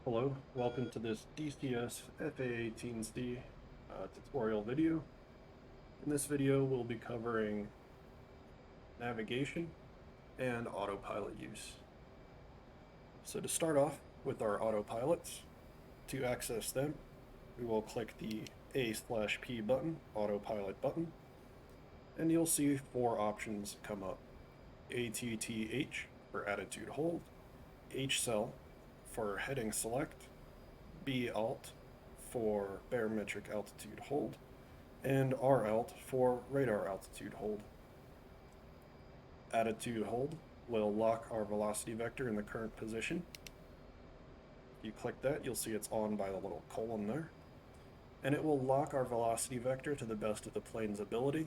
Hello, welcome to this DCS A-18C tutorial video. In this video, we'll be covering navigation and autopilot use. So to start off with our autopilots, to access them, we will click the A/P button, autopilot button, and you'll see four options come up. ATTH for attitude hold, H-cell for heading select, B-alt for barometric altitude hold, and R-alt for radar altitude hold. Attitude hold will lock our velocity vector in the current position. If you click that, you'll see it's on by the little colon there. And it will lock our velocity vector to the best of the plane's ability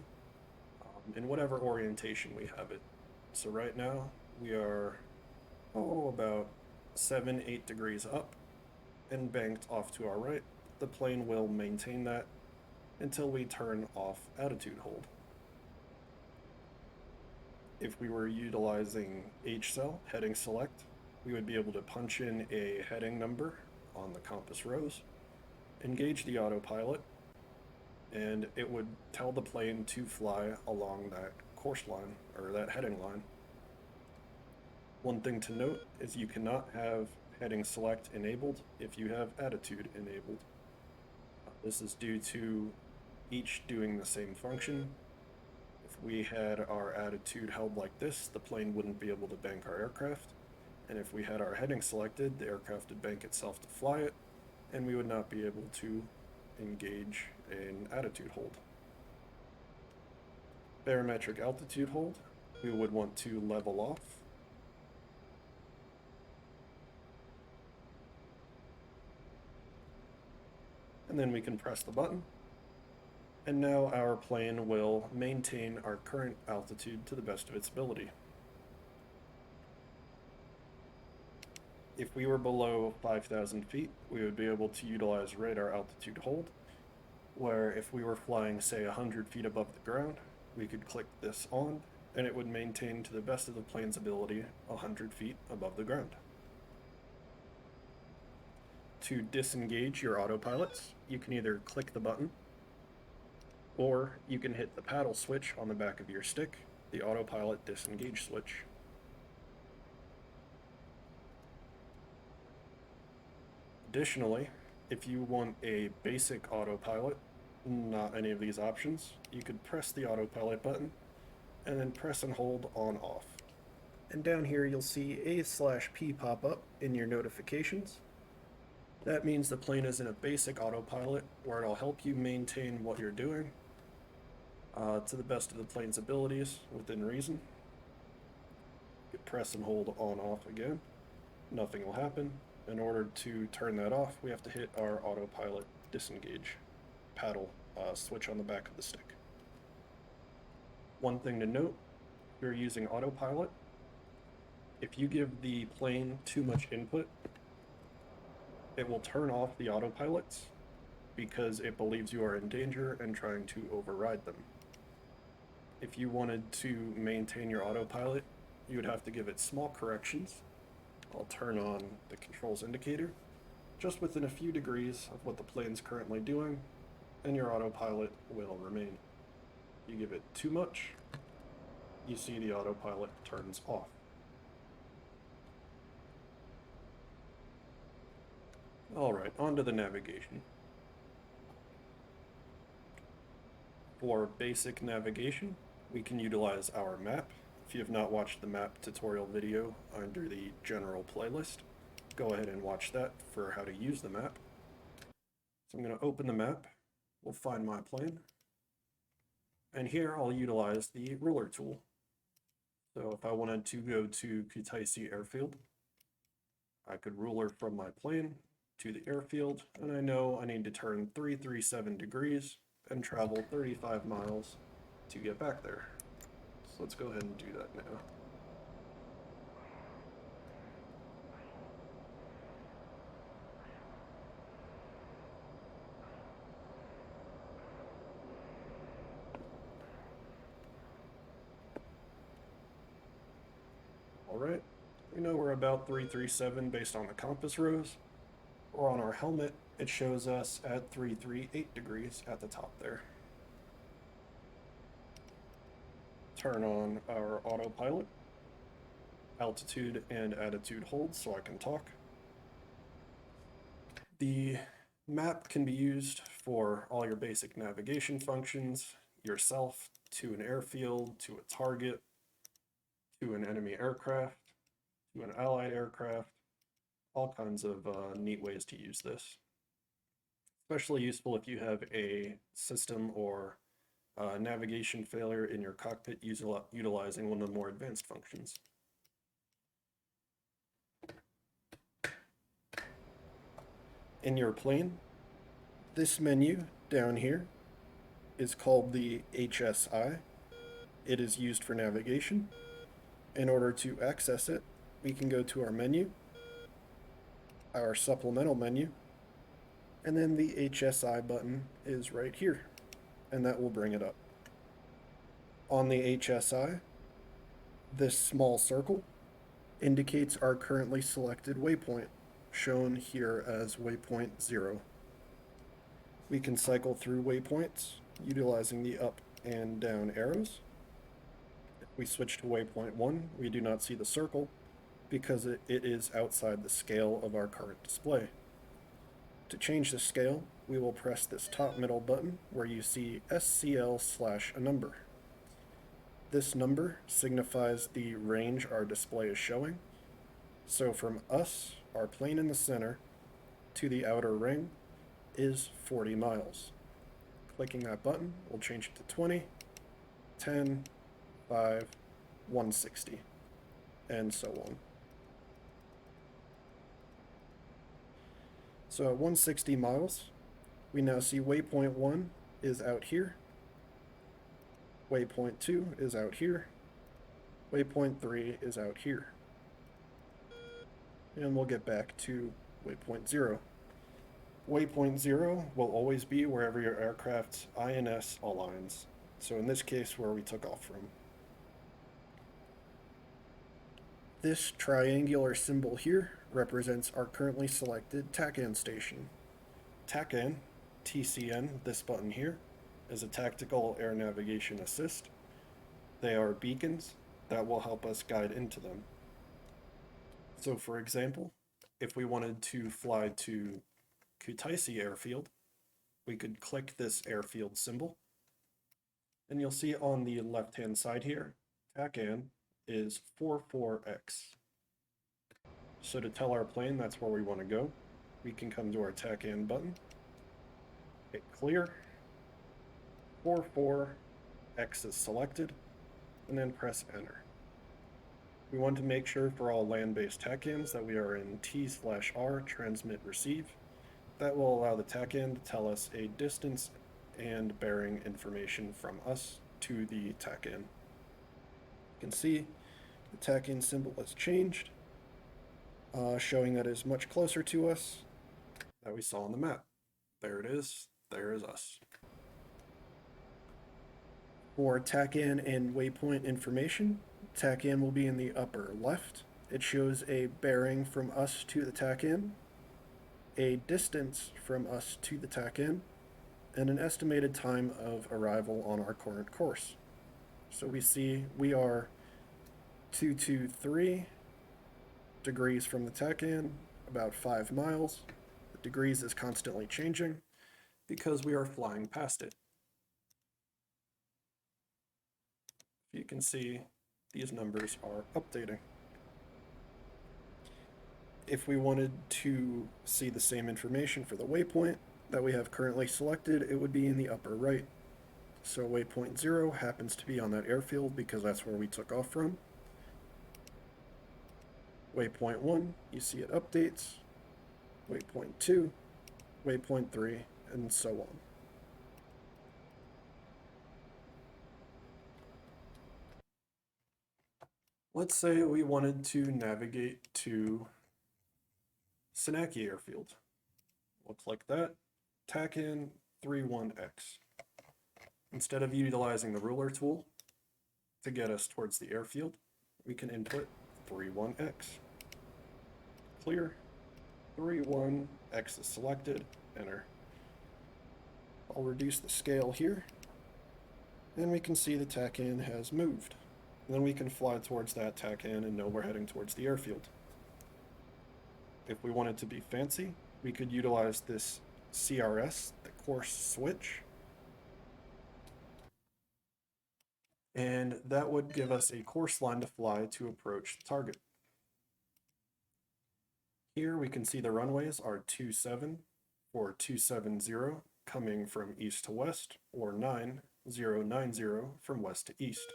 in whatever orientation we have it. So right now we are about 7-8 degrees up and banked off to our right. The plane will maintain that until we turn off attitude hold. If we were utilizing H-cell, heading select, we would be able to punch in a heading number on the compass rose, engage the autopilot, and it would tell the plane to fly along that course line, or that heading line. One thing to note is you cannot have heading select enabled if you have attitude enabled. This is due to each doing the same function. If we had our attitude held like this, the plane wouldn't be able to bank our aircraft. And if we had our heading selected, the aircraft would bank itself to fly it, and we would not be able to engage in attitude hold. Barometric altitude hold, we would want to level off. And then we can press the button. And now our plane will maintain our current altitude to the best of its ability. If we were below 5,000 feet, we would be able to utilize radar altitude hold, where if we were flying, say, 100 feet above the ground, we could click this on, and it would maintain to the best of the plane's ability 100 feet above the ground. To disengage your autopilots, you can either click the button, or you can hit the paddle switch on the back of your stick, the autopilot disengage switch. Additionally, if you want a basic autopilot, not any of these options, you could press the autopilot button and then press and hold on off. And down here you'll see A/P pop up in your notifications. That means the plane is in a basic autopilot where it'll help you maintain what you're doing to the best of the plane's abilities within reason. You could press and hold on off again. Nothing will happen. In order to turn that off, we have to hit our autopilot disengage paddle switch on the back of the stick. One thing to note, if you're using autopilot, if you give the plane too much input, it will turn off the autopilots because it believes you are in danger and trying to override them. If you wanted to maintain your autopilot, you would have to give it small corrections. I'll turn on the controls indicator, just within a few degrees of what the plane's currently doing, and your autopilot will remain. You give it too much, you see the autopilot turns off. Alright, on to the navigation. For basic navigation, we can utilize our map. If you have not watched the map tutorial video under the general playlist, go ahead and watch that for how to use the map. So I'm going to open the map, we'll find my plane, and here I'll utilize the ruler tool. So if I wanted to go to Kutaisi Airfield, I could ruler from my plane to the airfield, and I know I need to turn 337 degrees and travel 35 miles to get back there. So let's go ahead and do that now. Alright, we know we're about 337 based on the compass rose. or on our helmet, it shows us at 338 degrees at the top there. Turn on our autopilot, altitude and attitude hold so I can talk. The map can be used for all your basic navigation functions, yourself, to an airfield, to a target, to an enemy aircraft, to an allied aircraft, all kinds of neat ways to use this. Especially useful if you have a system or navigation failure in your cockpit utilizing one of the more advanced functions. In your plane, this menu down here is called the HSI. It is used for navigation. In order to access it, we can go to our menu, our supplemental menu, and then the HSI button is right here, and that will bring it up. On the HSI, this small circle indicates our currently selected waypoint, shown here as waypoint 0. We can cycle through waypoints utilizing the up and down arrows. If we switch to waypoint 1, we do not see the circle because it is outside the scale of our current display. To change the scale, we will press this top middle button where you see SCL/a number. This number signifies the range our display is showing. So from us, our plane in the center, to the outer ring is 40 miles. Clicking that button will change it to 20, 10, 5, 160, and so on. So at 160 miles, we now see waypoint 1 is out here, waypoint 2 is out here, waypoint 3 is out here. And we'll get back to waypoint 0. Waypoint 0 will always be wherever your aircraft's INS aligns. So in this case, where we took off from. This triangular symbol here represents our currently selected TACAN station. TACAN, TCN, this button here, is a Tactical Air Navigation Assist. They are beacons that will help us guide into them. So for example, if we wanted to fly to Kutaisi Airfield, we could click this airfield symbol, and you'll see on the left-hand side here, TACAN is 44X. So to tell our plane that's where we want to go, we can come to our TACAN button, hit clear, 44X is selected, and then press enter. We want to make sure for all land-based TACANs that we are in T/R transmit receive. That will allow the TACAN to tell us a distance and bearing information from us to the TACAN. You can see the TACAN symbol has changed, showing that it is much closer to us that we saw on the map. There it is, there is us. For TACAN and waypoint information, TACAN will be in the upper left. It shows a bearing from us to the TACAN, a distance from us to the TACAN, and an estimated time of arrival on our current course. So we see we are 223 degrees from the TACAN, about 5 miles. The degrees is constantly changing because we are flying past it. You can see these numbers are updating. If we wanted to see the same information for the waypoint that we have currently selected, it would be in the upper right. So waypoint 0 happens to be on that airfield because that's where we took off from. Waypoint 1, you see it updates. Waypoint 2, waypoint 3, and so on. Let's say we wanted to navigate to Senaki Airfield. We'll click that, TACAN 31X. Instead of utilizing the ruler tool to get us towards the airfield, we can input 31X. Clear. 3-1, X is selected, enter. I'll reduce the scale here, and we can see the TACAN has moved. And then we can fly towards that TACAN and know we're heading towards the airfield. If we wanted to be fancy, we could utilize this CRS, the course switch, and that would give us a course line to fly to approach the target. Here we can see the runways are 27 or 270 coming from east to west, or 9090 from west to east.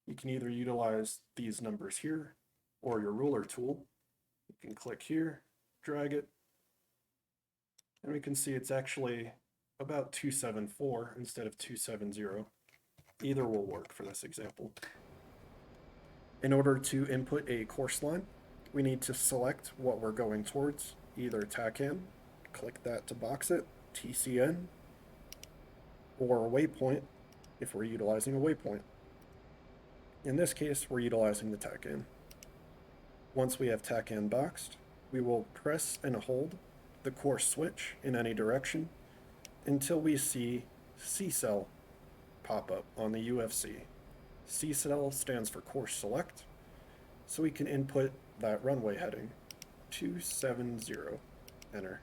You can either utilize these numbers here or your ruler tool. You can click here, drag it, and we can see it's actually about 274 instead of 270. Either will work for this example. In order to input a course line, we need to select what we're going towards, either TACAN, click that to box it, TCN, or a waypoint if we're utilizing a waypoint. In this case, we're utilizing the TACAN. Once we have TACAN boxed, we will press and hold the course switch in any direction until we see C-cell pop up on the UFC. C-cell stands for course select, so we can input that runway heading, 270, enter.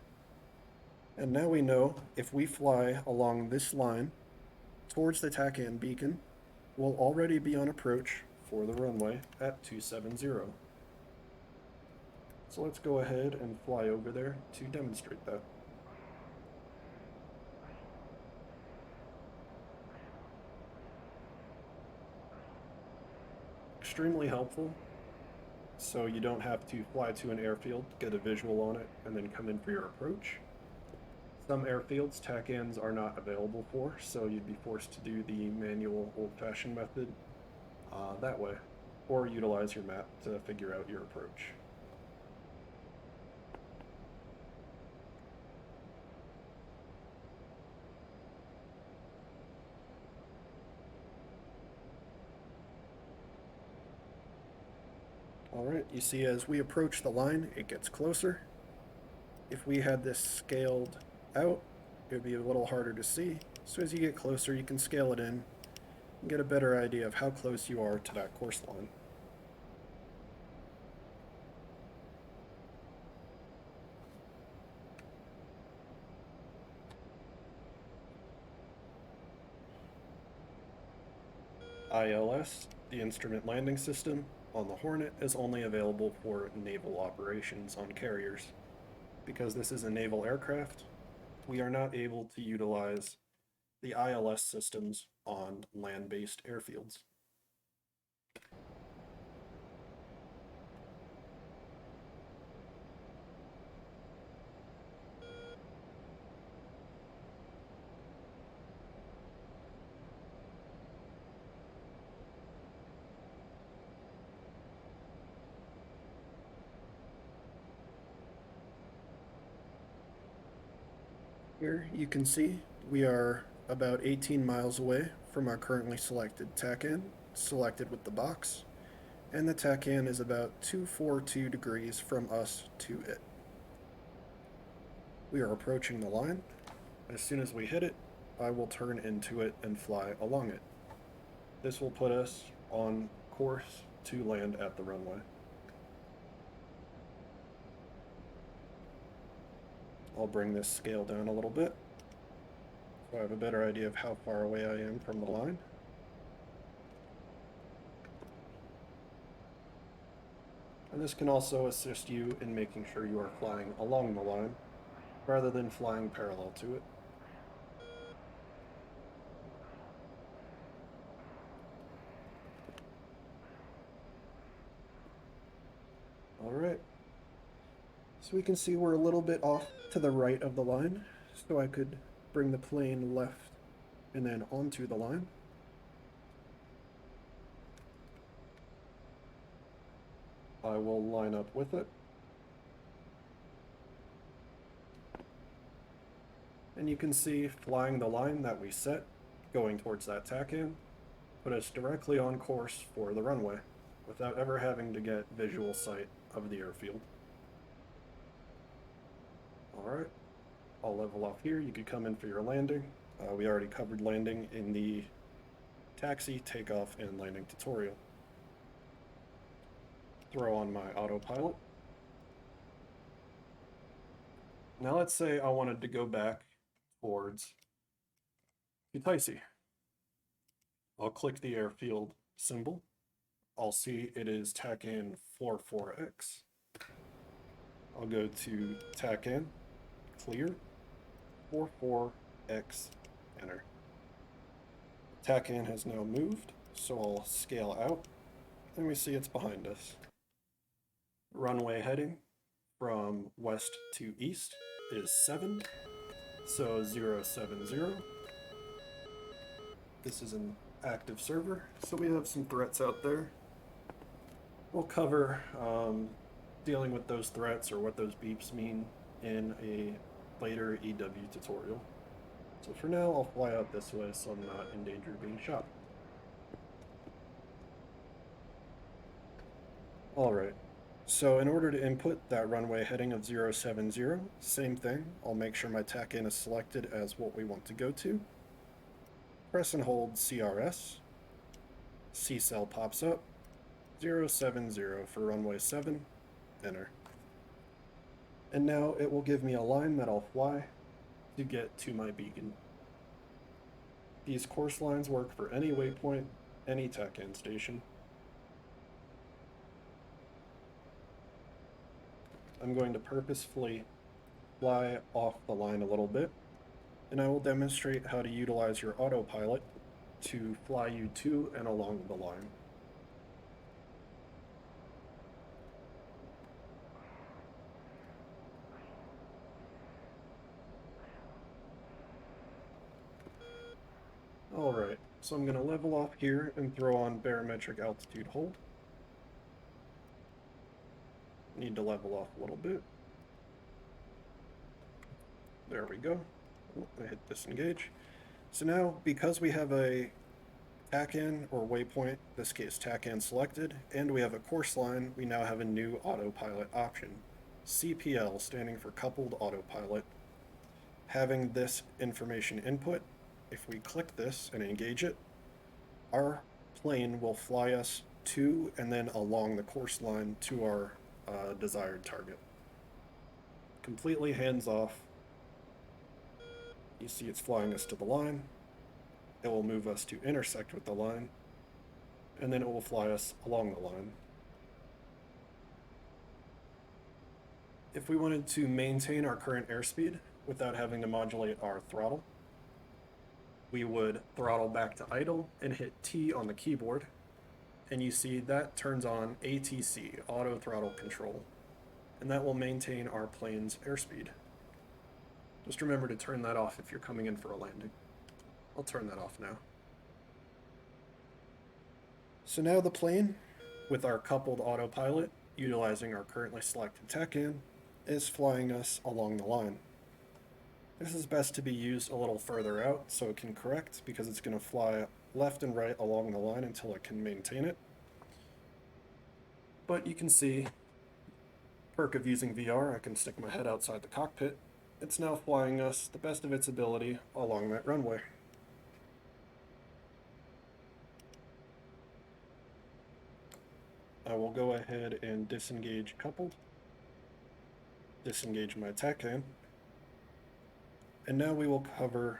And now we know if we fly along this line towards the TACAN beacon, we'll already be on approach for the runway at 270. So let's go ahead and fly over there to demonstrate that. Extremely helpful, so you don't have to fly to an airfield, get a visual on it, and then come in for your approach. Some airfields, TACANs are not available for, so you'd be forced to do the manual old-fashioned method that way, or utilize your map to figure out your approach. Alright, you see as we approach the line, it gets closer. If we had this scaled out, it would be a little harder to see. So as you get closer, you can scale it in and get a better idea of how close you are to that course line. ILS, the instrument landing system, on the Hornet is only available for naval operations on carriers. Because this is a naval aircraft, we are not able to utilize the ILS systems on land-based airfields. Here you can see we are about 18 miles away from our currently selected TACAN, selected with the box, and the TACAN is about 242 degrees from us to it. We are approaching the line. As soon as we hit it, I will turn into it and fly along it. This will put us on course to land at the runway. I'll bring this scale down a little bit so I have a better idea of how far away I am from the line. And this can also assist you in making sure you are flying along the line rather than flying parallel to it. Alright, so we can see we're a little bit off to the right of the line, so I could bring the plane left and then onto the line. I will line up with it. And you can see flying the line that we set, going towards that TACAN, put us directly on course for the runway, without ever having to get visual sight of the airfield. Alright, I'll level off here. You could come in for your landing. We already covered landing in the taxi, takeoff, and landing tutorial. Throw on my autopilot. Now let's say I wanted to go back towards Kutaisi. I'll click the airfield symbol. I'll see it is TACAN 44X. I'll go to TACAN, clear, 44X, enter. TACAN has now moved, so I'll scale out, and we see it's behind us. Runway heading from west to east is 7, so 070. This is an active server, so we have some threats out there. We'll cover dealing with those threats or what those beeps mean in a later EW tutorial. So for now, I'll fly out this way so I'm not in danger of being shot. Alright, so in order to input that runway heading of 070, same thing, I'll make sure my TACAN is selected as what we want to go to. Press and hold CRS. C-cell pops up. 070 for runway 7. Enter. And now it will give me a line that I'll fly to get to my beacon. These course lines work for any waypoint, any TACAN station. I'm going to purposefully fly off the line a little bit, and I will demonstrate how to utilize your autopilot to fly you to and along the line. Alright, so I'm going to level off here and throw on barometric altitude hold. Need to level off a little bit. There we go. Oh, I hit disengage. So now, because we have a TACAN or waypoint, in this case TACAN selected, and we have a course line, we now have a new autopilot option. CPL, standing for coupled autopilot. Having this information input, if we click this and engage it, our plane will fly us to and then along the course line to our desired target. Completely hands off. You see it's flying us to the line. It will move us to intersect with the line, and then it will fly us along the line. If we wanted to maintain our current airspeed without having to modulate our throttle, we would throttle back to idle and hit T on the keyboard, and you see that turns on A-18C, auto throttle control, and that will maintain our plane's airspeed. Just remember to turn that off if you're coming in for a landing. I'll turn that off now. So now the plane, with our coupled autopilot, utilizing our currently selected TACAN, is flying us along the line. This is best to be used a little further out so it can correct, because it's going to fly left and right along the line until it can maintain it. But you can see, perk of using VR, I can stick my head outside the cockpit. It's now flying us the best of its ability along that runway. I will go ahead and disengage coupled, disengage my TACAN, and now we will cover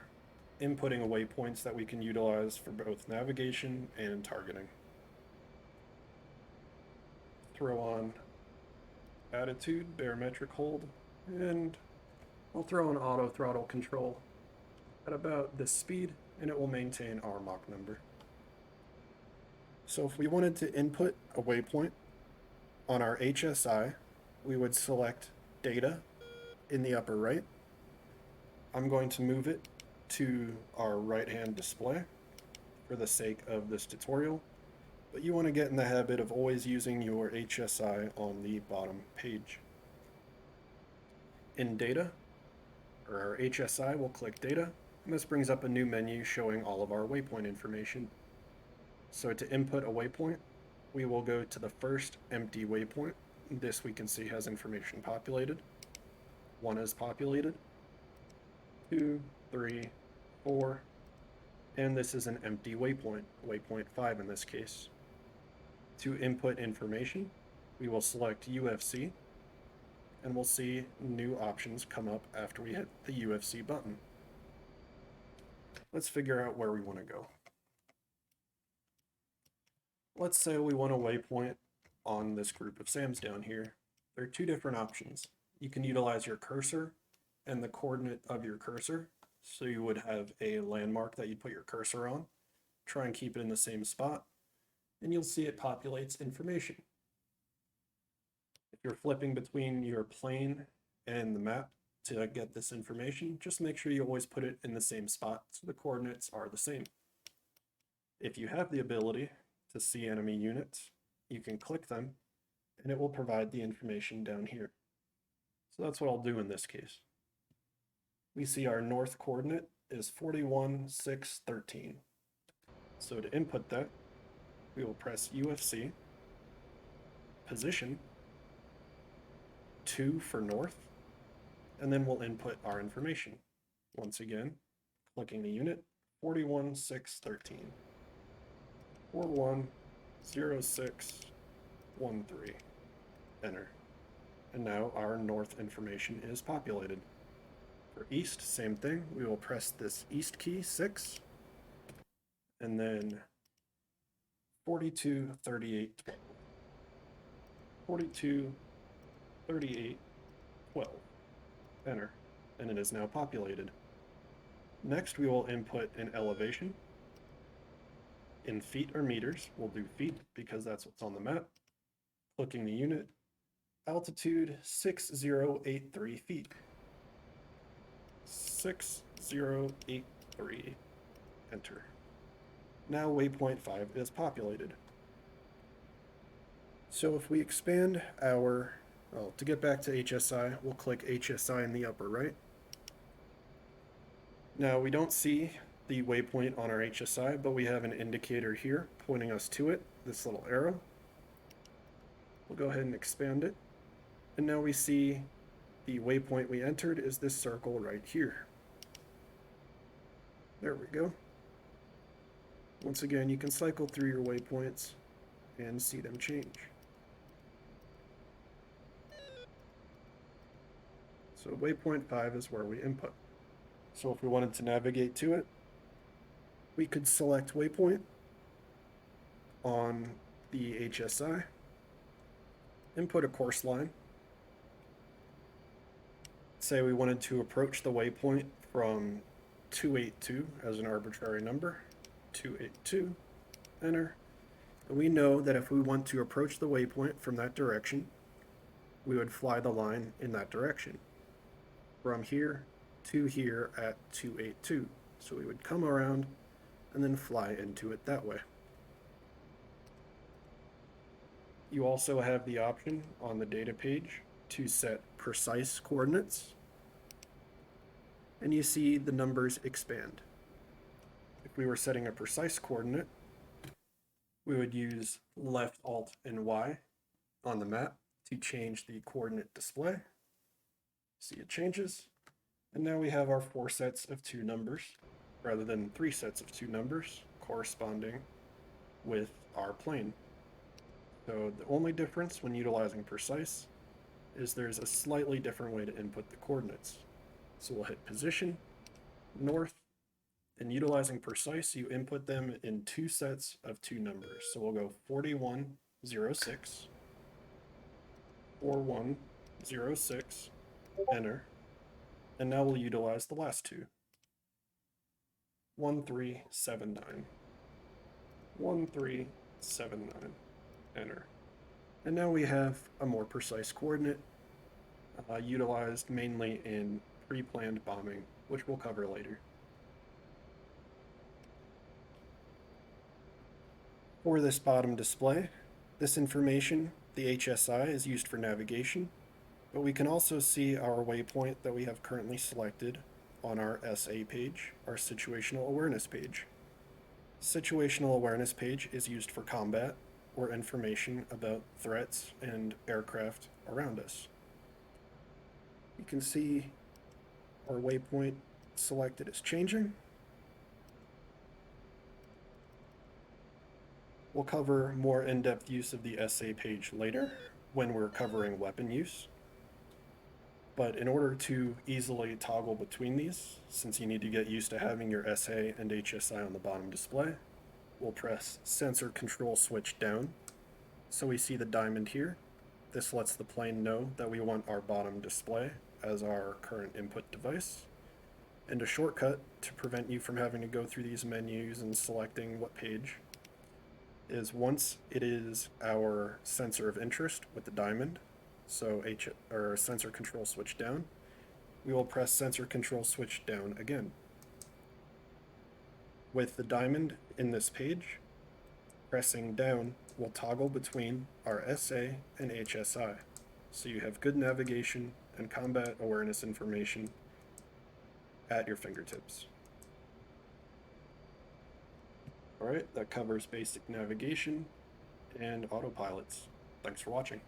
inputting waypoints that we can utilize for both navigation and targeting. Throw on attitude, barometric hold, and I'll throw on auto throttle control at about this speed, and it will maintain our Mach number. So if we wanted to input a waypoint on our HSI, we would select data in the upper right. I'm going to move it to our right-hand display for the sake of this tutorial, but you want to get in the habit of always using your HSI on the bottom page. In data, or our HSI, we'll click data, and this brings up a new menu showing all of our waypoint information. So to input a waypoint, we will go to the first empty waypoint. This we can see has information populated. 1 is populated, 2, 3, 4, and this is an empty waypoint, waypoint 5 in this case. To input information, we will select UFC, and we'll see new options come up after we hit the UFC button. Let's figure out where we want to go. Let's say we want a waypoint on this group of SAMs down here. There are two different options. You can utilize your cursor and the coordinate of your cursor. So you would have a landmark that you put your cursor on. Try and keep it in the same spot, and you'll see it populates information. If you're flipping between your plane and the map to get this information, just make sure you always put it in the same spot so the coordinates are the same. If you have the ability to see enemy units, you can click them and it will provide the information down here. So that's what I'll do in this case. We see our north coordinate is 41,613. So to input that, we will press UFC, position, 2 for north, and then we'll input our information. Once again, clicking the unit, 41,613. 410613. Enter. And now our north information is populated. For east, same thing. We will press this east key, 6, and then 423812. 423812. Enter. And it is now populated. Next, we will input an elevation. In feet or meters, we'll do feet because that's what's on the map. Clicking the unit, altitude 6083 feet. 6083. Enter. Now waypoint 5 is populated. So if we expand our, to get back to HSI, we'll click HSI in the upper right. Now we don't see the waypoint on our HSI, but we have an indicator here pointing us to it, this little arrow. We'll go ahead and expand it. And now we see the waypoint we entered is this circle right here. There we go. Once again, you can cycle through your waypoints and see them change. So waypoint 5 is where we input. So if we wanted to navigate to it, we could select waypoint on the HSI, input a course line. Say we wanted to approach the waypoint from 282 as an arbitrary number, 282, enter. And we know that if we want to approach the waypoint from that direction, we would fly the line in that direction. From here to here at 282. So we would come around and then fly into it that way. You also have the option on the data page to set precise coordinates, and you see the numbers expand. If we were setting a precise coordinate, we would use left, alt, and Y on the map to change the coordinate display. See, it changes. And now we have our 4 sets of 2 numbers, rather than 3 sets of 2 numbers corresponding with our plane. So the only difference when utilizing precise is there's a slightly different way to input the coordinates. So we'll hit position, north, and utilizing precise, you input them in 2 sets of 2 numbers. So we'll go 4106, 4106, enter. And now we'll utilize the last 2. 1379. 1379. Enter. And now we have a more precise coordinate utilized mainly in pre-planned bombing, which we'll cover later. For this bottom display, this information, the HSI, is used for navigation, but we can also see our waypoint that we have currently selected on our SA page, our situational awareness page. Situational awareness page is used for combat or information about threats and aircraft around us. You can see our waypoint selected is changing. We'll cover more in-depth use of the SA page later when we're covering weapon use. But in order to easily toggle between these, since you need to get used to having your SA and HSI on the bottom display, we'll press sensor control switch down. So we see the diamond here. This lets the plane know that we want our bottom display as our current input device. And a shortcut to prevent you from having to go through these menus and selecting what page is once it is our sensor of interest with the diamond, so sensor control switch down, we will press sensor control switch down again. With the diamond in this page, pressing down will toggle between our SA and HSI, so you have good navigation and combat awareness information at your fingertips. Alright, that covers basic navigation and autopilots. Thanks for watching.